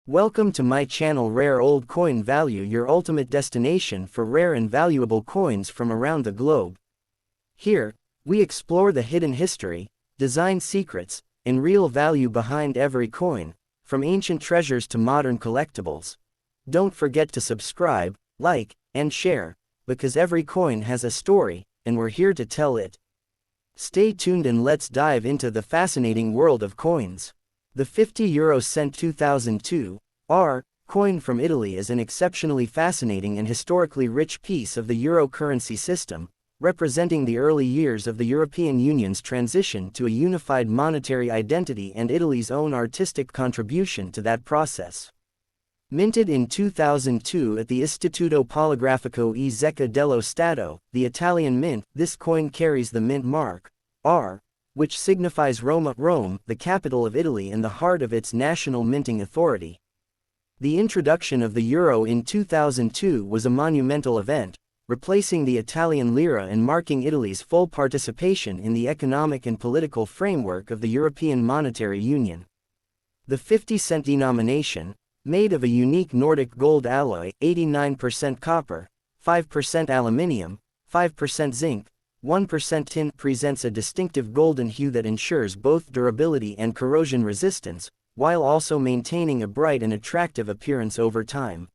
Welcome to my channel Rare Old Coin Value, your ultimate destination for rare and valuable coins from around the globe. Here, we explore the hidden history, design secrets, and real value behind every coin, from ancient treasures to modern collectibles. Don't forget to subscribe, like, and share, because every coin has a story, and we're here to tell it. Stay tuned and let's dive into the fascinating world of coins. The 50 euro cent 2002 R coin from Italy is an exceptionally fascinating and historically rich piece of the euro currency system, representing the early years of the European Union's transition to a unified monetary identity and Italy's own artistic contribution to that process. Minted in 2002 at the Istituto Poligrafico e Zecca dello Stato, the Italian mint, this coin carries the mint mark, R, which signifies Rome, the capital of Italy and the heart of its national minting authority. The introduction of the euro in 2002 was a monumental event, replacing the Italian lira and marking Italy's full participation in the economic and political framework of the European Monetary Union. The 50-cent denomination, made of a unique Nordic Gold alloy, 89% copper, 5% aluminium, 5% zinc, 1% tin, presents a distinctive golden hue that ensures both durability and corrosion resistance, while also maintaining a bright and attractive appearance over time.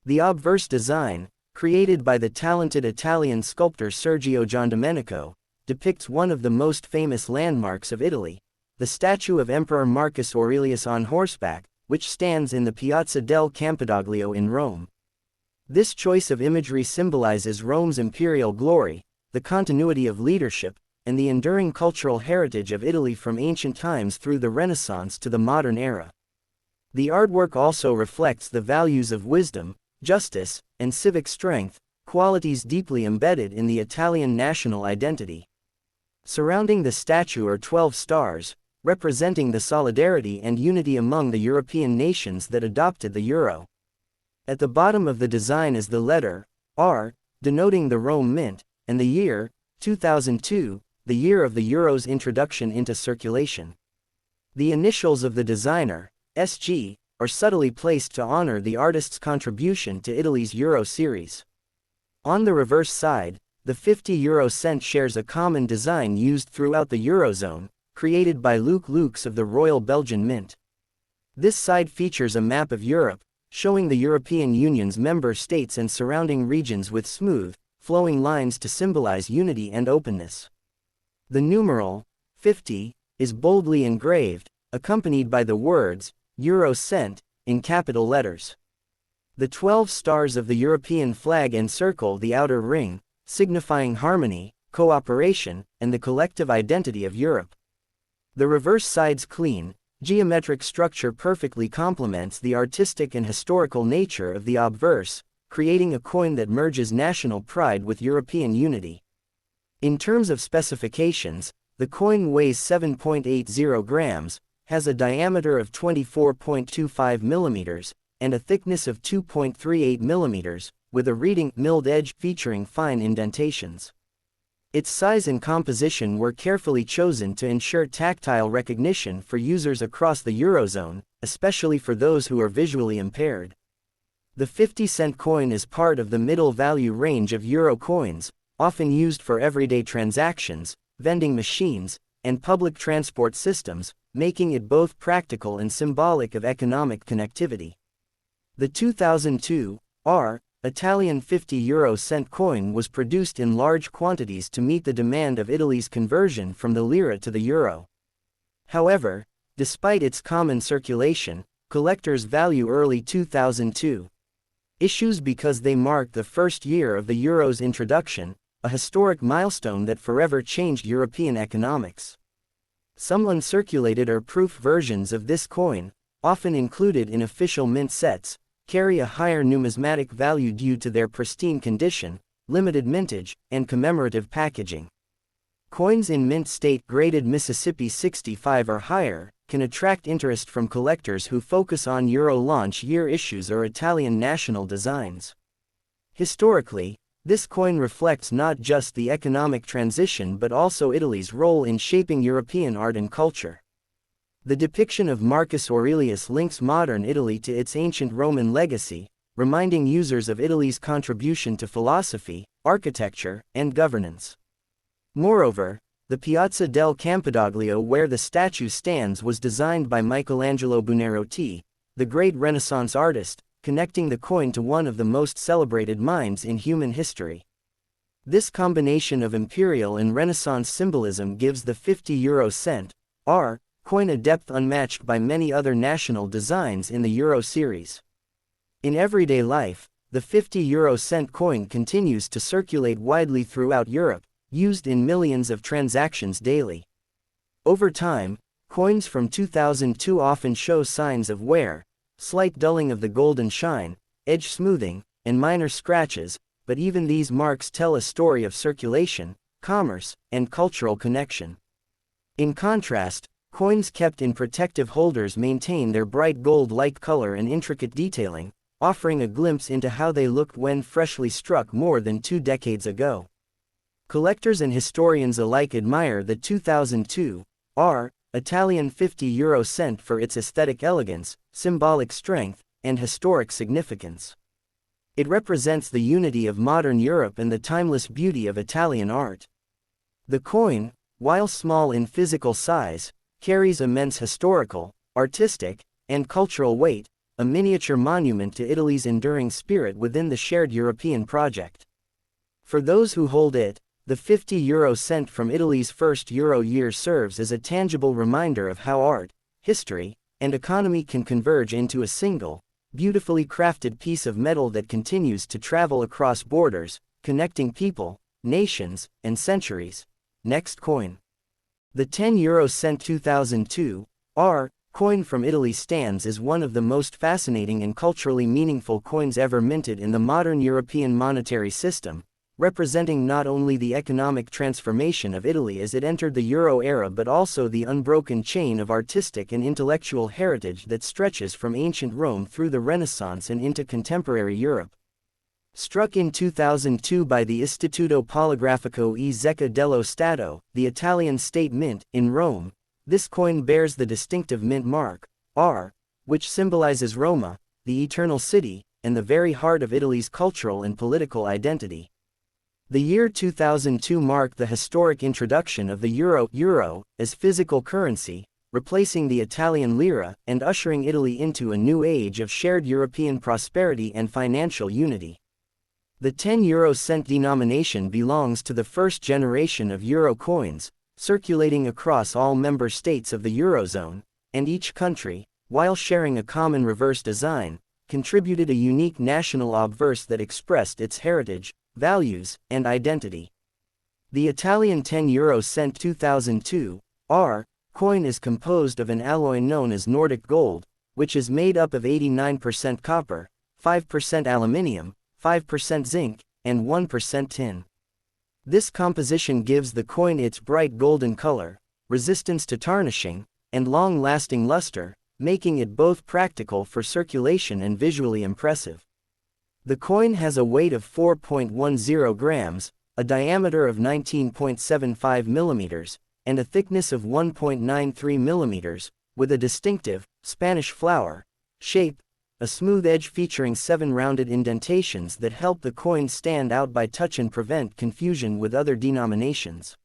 The obverse design, created by the talented Italian sculptor Sergio Giandomenico, depicts one of the most famous landmarks of Italy, the statue of Emperor Marcus Aurelius on horseback, which stands in the Piazza del Campidoglio in Rome. This choice of imagery symbolizes Rome's imperial glory, the continuity of leadership, and the enduring cultural heritage of Italy from ancient times through the Renaissance to the modern era. The artwork also reflects the values of wisdom, justice, and civic strength, qualities deeply embedded in the Italian national identity. Surrounding the statue are 12 stars, representing the solidarity and unity among the European nations that adopted the euro. At the bottom of the design is the letter R, denoting the Rome mint, and the year, 2002, the year of the euro's introduction into circulation. The initials of the designer, SG, are subtly placed to honor the artist's contribution to Italy's euro series. On the reverse side, the 50 euro cent shares a common design used throughout the eurozone, created by Luc Lux of the Royal Belgian Mint. This side features a map of Europe, showing the European Union's member states and surrounding regions with smooth, flowing lines to symbolize unity and openness. The numeral 50 is boldly engraved, accompanied by the words euro cent in capital letters. The 12 stars of the European flag encircle the outer ring, signifying harmony, cooperation, and the collective identity of Europe. The reverse side's clean, geometric structure perfectly complements the artistic and historical nature of the obverse, creating a coin that merges national pride with European unity. In terms of specifications, the coin weighs 7.80 grams, has a diameter of 24.25 millimeters, and a thickness of 2.38 millimeters, with a reading milled edge featuring fine indentations. Its size and composition were carefully chosen to ensure tactile recognition for users across the Eurozone, especially for those who are visually impaired. The 50-cent coin is part of the middle value range of euro coins, often used for everyday transactions, vending machines, and public transport systems, making it both practical and symbolic of economic connectivity. The 2002 R Italian 50 euro cent coin was produced in large quantities to meet the demand of Italy's conversion from the lira to the euro. However, despite its common circulation, collectors value early 2002 issues because they mark the first year of the euro's introduction, a historic milestone that forever changed European economics. Some uncirculated or proof versions of this coin, often included in official mint sets, carry a higher numismatic value due to their pristine condition, limited mintage, and commemorative packaging. Coins in mint state graded Mississippi 65 or higher can attract interest from collectors who focus on euro launch year issues or Italian national designs. Historically, this coin reflects not just the economic transition but also Italy's role in shaping European art and culture. The depiction of Marcus Aurelius links modern Italy to its ancient Roman legacy, reminding users of Italy's contribution to philosophy, architecture, and governance. Moreover, the Piazza del Campidoglio where the statue stands was designed by Michelangelo Buonarroti, the great Renaissance artist, connecting the coin to one of the most celebrated minds in human history. This combination of imperial and Renaissance symbolism gives the 50 cent R coin a depth unmatched by many other national designs in the Euro series. In everyday life, the 50 cent coin continues to circulate widely throughout Europe, used in millions of transactions daily. Over time, coins from 2002 often show signs of wear, slight dulling of the golden shine, edge smoothing, and minor scratches, but even these marks tell a story of circulation, commerce, and cultural connection. In contrast, coins kept in protective holders maintain their bright gold-like color and intricate detailing, offering a glimpse into how they looked when freshly struck more than 2 decades ago. Collectors and historians alike admire the 2002 R Italian 50 cent for its aesthetic elegance, symbolic strength, and historic significance. It represents the unity of modern Europe and the timeless beauty of Italian art. The coin, while small in physical size, carries immense historical, artistic, and cultural weight, a miniature monument to Italy's enduring spirit within the shared European project. For those who hold it, the 50 cent from Italy's first Euro year serves as a tangible reminder of how art, history, and economy can converge into a single, beautifully crafted piece of metal that continues to travel across borders, connecting people, nations, and centuries. Next coin. The 10 cent 2002 R coin from Italy stands as one of the most fascinating and culturally meaningful coins ever minted in the modern European monetary system, representing not only the economic transformation of Italy as it entered the Euro era but also the unbroken chain of artistic and intellectual heritage that stretches from ancient Rome through the Renaissance and into contemporary Europe. Struck in 2002 by the Istituto Poligrafico e Zecca dello Stato, the Italian state mint, in Rome, this coin bears the distinctive mint mark, R, which symbolizes Roma, the eternal city, and the very heart of Italy's cultural and political identity. The year 2002 marked the historic introduction of the euro as physical currency, replacing the Italian lira and ushering Italy into a new age of shared European prosperity and financial unity. The 10 cent denomination belongs to the first generation of euro coins, circulating across all member states of the Eurozone, and each country, while sharing a common reverse design, contributed a unique national obverse that expressed its heritage, values, and identity. The Italian 10 cent 2002 R coin is composed of an alloy known as Nordic Gold, which is made up of 89% copper, 5% aluminium, 5% zinc, and 1% tin. This composition gives the coin its bright golden color, resistance to tarnishing, and long-lasting luster, making it both practical for circulation and visually impressive. The coin has a weight of 4.10 grams, a diameter of 19.75 millimeters, and a thickness of 1.93 millimeters, with a distinctive, Spanish flower shape, a smooth edge featuring 7 rounded indentations that help the coin stand out by touch and prevent confusion with other denominations.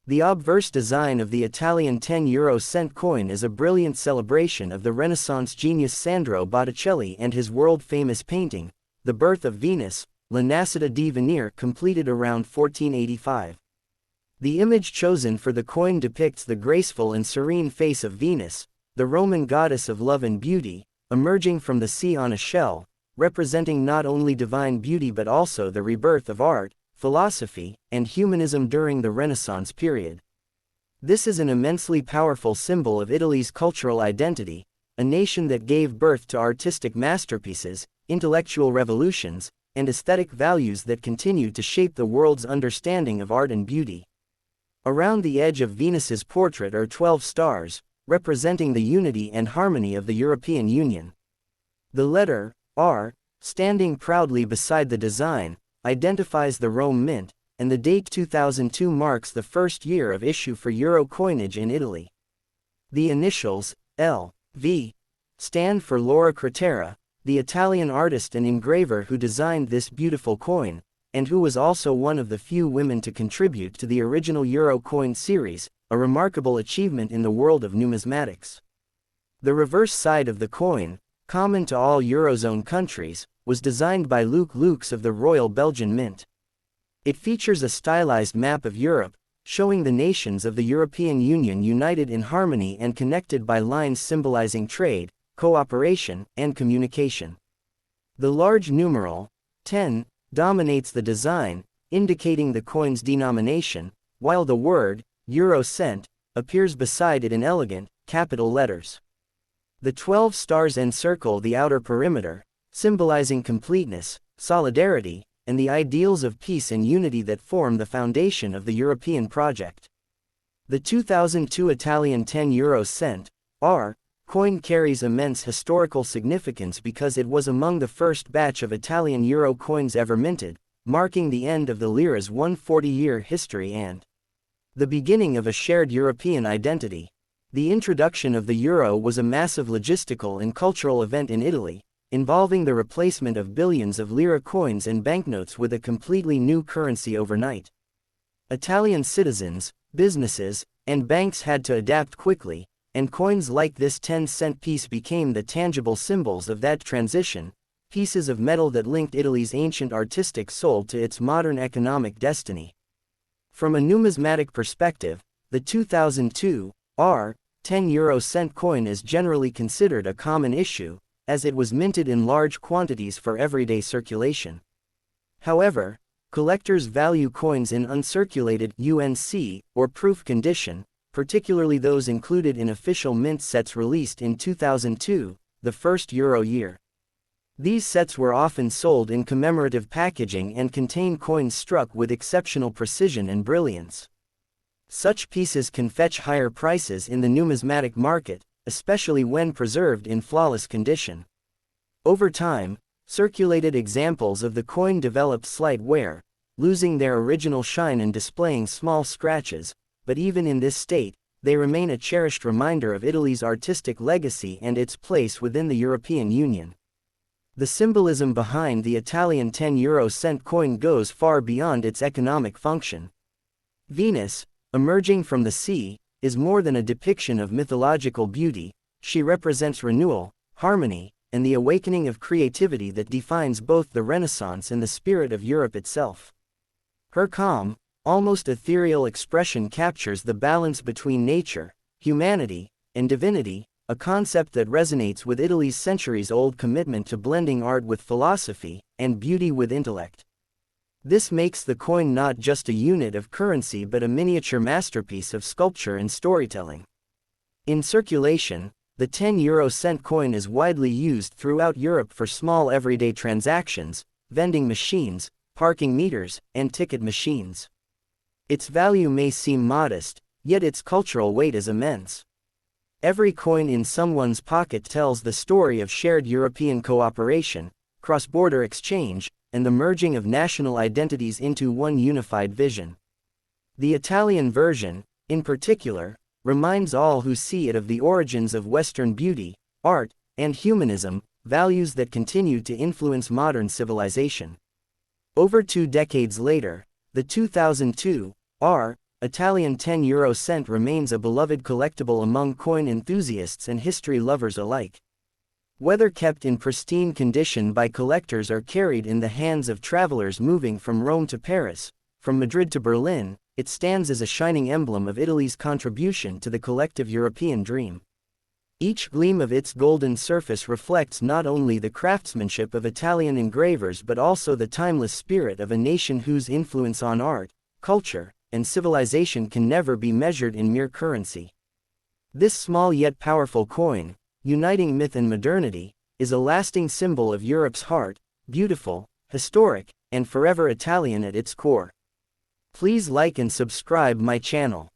The obverse design of the Italian 10 cent coin is a brilliant celebration of the Renaissance genius Sandro Botticelli and his world-famous painting, The Birth of Venus, La Nascita di Venere, completed around 1485. The image chosen for the coin depicts the graceful and serene face of Venus, the Roman goddess of love and beauty, emerging from the sea on a shell, representing not only divine beauty but also the rebirth of art, philosophy, and humanism during the Renaissance period. This is an immensely powerful symbol of Italy's cultural identity, a nation that gave birth to artistic masterpieces, intellectual revolutions, and aesthetic values that continue to shape the world's understanding of art and beauty. Around the edge of Venus's portrait are 12 stars, representing the unity and harmony of the European Union. The letter R, standing proudly beside the design, identifies the Rome Mint, and the date 2002 marks the first year of issue for euro coinage in Italy. The initials, L.V., stand for Laura Cratera, the Italian artist and engraver who designed this beautiful coin, and who was also one of the few women to contribute to the original euro coin series, a remarkable achievement in the world of numismatics. The reverse side of the coin, common to all Eurozone countries, was designed by Luc Lux of the Royal Belgian Mint. It features a stylized map of Europe, showing the nations of the European Union united in harmony and connected by lines symbolizing trade, cooperation, and communication. The large numeral, 10, dominates the design, indicating the coin's denomination, while the word, euro cent, appears beside it in elegant, capital letters. The 12 stars encircle the outer perimeter, symbolizing completeness, solidarity, and the ideals of peace and unity that form the foundation of the European project. The 2002 Italian 10 euro cent, R, coin carries immense historical significance because it was among the first batch of Italian euro coins ever minted, marking the end of the lira's 140-year history and the beginning of a shared European identity. The introduction of the euro was a massive logistical and cultural event in Italy, involving the replacement of billions of lira coins and banknotes with a completely new currency overnight. Italian citizens, businesses, and banks had to adapt quickly, and coins like this 10-cent piece became the tangible symbols of that transition, pieces of metal that linked Italy's ancient artistic soul to its modern economic destiny. From a numismatic perspective, the 2002 R 10 euro cent coin is generally considered a common issue, as it was minted in large quantities for everyday circulation. However, collectors value coins in uncirculated UNC or proof condition, particularly those included in official mint sets released in 2002, the first euro year. These sets were often sold in commemorative packaging and contain coins struck with exceptional precision and brilliance. Such pieces can fetch higher prices in the numismatic market, especially when preserved in flawless condition. Over time, circulated examples of the coin developed slight wear, losing their original shine and displaying small scratches, but even in this state, they remain a cherished reminder of Italy's artistic legacy and its place within the European Union. The symbolism behind the Italian 10 euro cent coin goes far beyond its economic function. Venus, emerging from the sea, is more than a depiction of mythological beauty. She represents renewal, harmony, and the awakening of creativity that defines both the Renaissance and the spirit of Europe itself. Her calm, almost ethereal expression captures the balance between nature, humanity, and divinity, a concept that resonates with Italy's centuries-old commitment to blending art with philosophy, and beauty with intellect. This makes the coin not just a unit of currency but a miniature masterpiece of sculpture and storytelling. In circulation, the 10 euro cent coin is widely used throughout Europe for small everyday transactions, vending machines, parking meters, and ticket machines. Its value may seem modest, yet its cultural weight is immense. Every coin in someone's pocket tells the story of shared European cooperation, cross-border exchange, and the merging of national identities into one unified vision. The Italian version, in particular, reminds all who see it of the origins of Western beauty, art, and humanism, values that continue to influence modern civilization. Over 2 decades later, the 2002 R Italian 10 euro cent remains a beloved collectible among coin enthusiasts and history lovers alike. Whether kept in pristine condition by collectors or carried in the hands of travelers moving from Rome to Paris, from Madrid to Berlin, it stands as a shining emblem of Italy's contribution to the collective European dream. Each gleam of its golden surface reflects not only the craftsmanship of Italian engravers but also the timeless spirit of a nation whose influence on art, culture, and civilization can never be measured in mere currency. This small yet powerful coin, uniting myth and modernity, is a lasting symbol of Europe's heart, beautiful, historic, and forever Italian at its core. Please like and subscribe my channel.